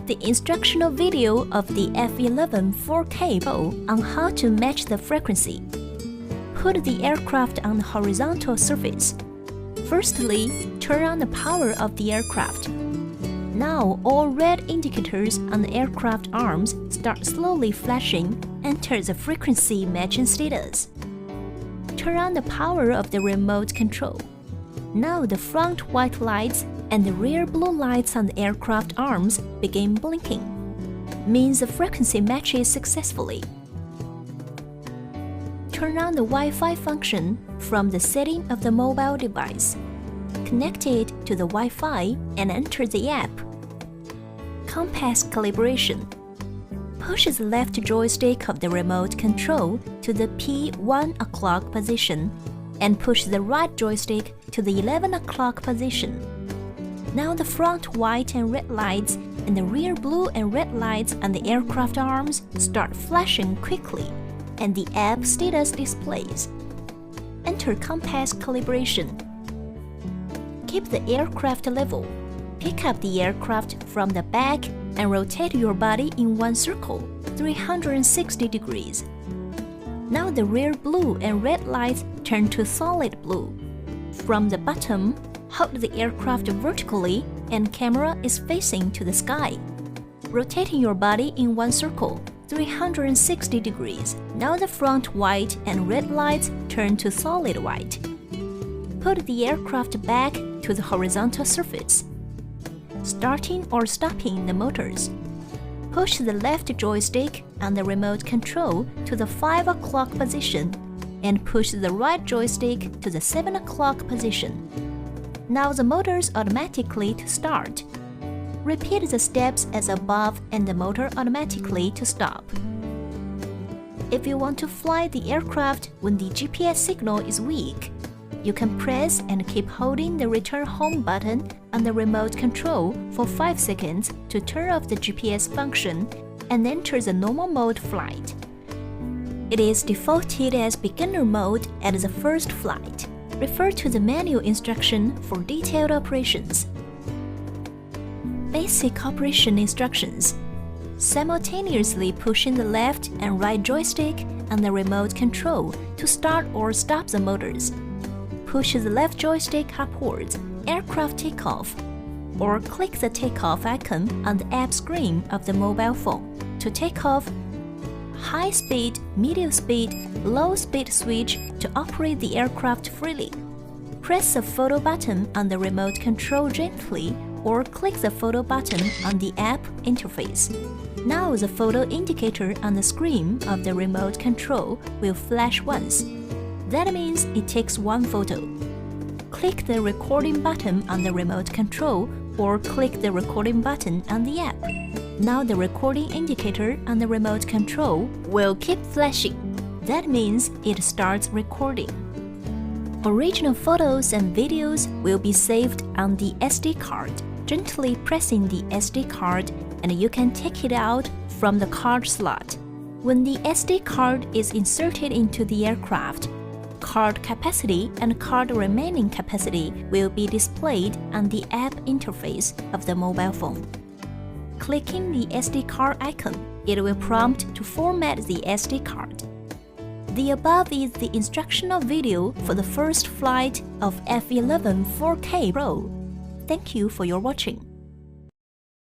the instructional video of the F11 4K Pro on how to match the frequency. Put the aircraft on the horizontal surface. Firstly, turn on the power of the aircraft. Now all red indicators on the aircraft arms start slowly flashing. Enter the frequency matching status. Turn on the power of the remote control. Now the front white lights and the rear blue lights on the aircraft arms begin blinking. Means the frequency matches successfully. Turn on the Wi-Fi function from the setting of the mobile device. Connect it to the Wi-Fi and enter the app. Compass calibration. Push the left joystick of the remote control to the P1 o'clock position and push the right joystick to the 11 o'clock position. Now the front white and red lights and the rear blue and red lights on the aircraft arms start flashing quickly, and the app status displays. Enter compass calibration. Keep the aircraft level. Pick up the aircraft from the back and rotate your body in one circle, 360 degrees. Now the rear blue and red lights turn to solid blue. From the bottom, hold the aircraft vertically and camera is facing to the sky. Rotating your body in one circle, 360 degrees. Now the front white and red lights turn to solid white. Put the aircraft back to the horizontal surface. Starting or stopping the motors. Push the left joystick on the remote control to the 5 o'clock position and push the right joystick to the 7 o'clock position. Now the motors automatically to start. Repeat the steps as above and the motor automatically to stop. If you want to fly the aircraft when the GPS signal is weak, you can press and keep holding the return home button on the remote control for 5 seconds to turn off the GPS function and enter the normal mode flight. It is defaulted as beginner mode at the first flight. Refer to the manual instruction for detailed operations. Basic operation instructions. Simultaneously pushing the left and right joystick on the remote control to start or stop the motors. Push the left joystick upwards, aircraft takeoff, or click the takeoff icon on the app screen of the mobile phone. To take off, high speed, medium speed, low speed switch to operate the aircraft freely. Press the photo button on the remote control gently or click the photo button on the app interface. Now the photo indicator on the screen of the remote control will flash once. That means it takes one photo. Click the recording button on the remote control or click the recording button on the app. Now the recording indicator on the remote control will keep flashing. That means it starts recording. Original photos and videos will be saved on the SD card. Gently pressing the SD card and you can take it out from the card slot. When the SD card is inserted into the aircraft, card capacity and card remaining capacity will be displayed on the app interface of the mobile phone. Clicking the SD card icon, it will prompt to format the SD card. The above is the instructional video for the first flight of F11 4K Pro. Thank you for your watching.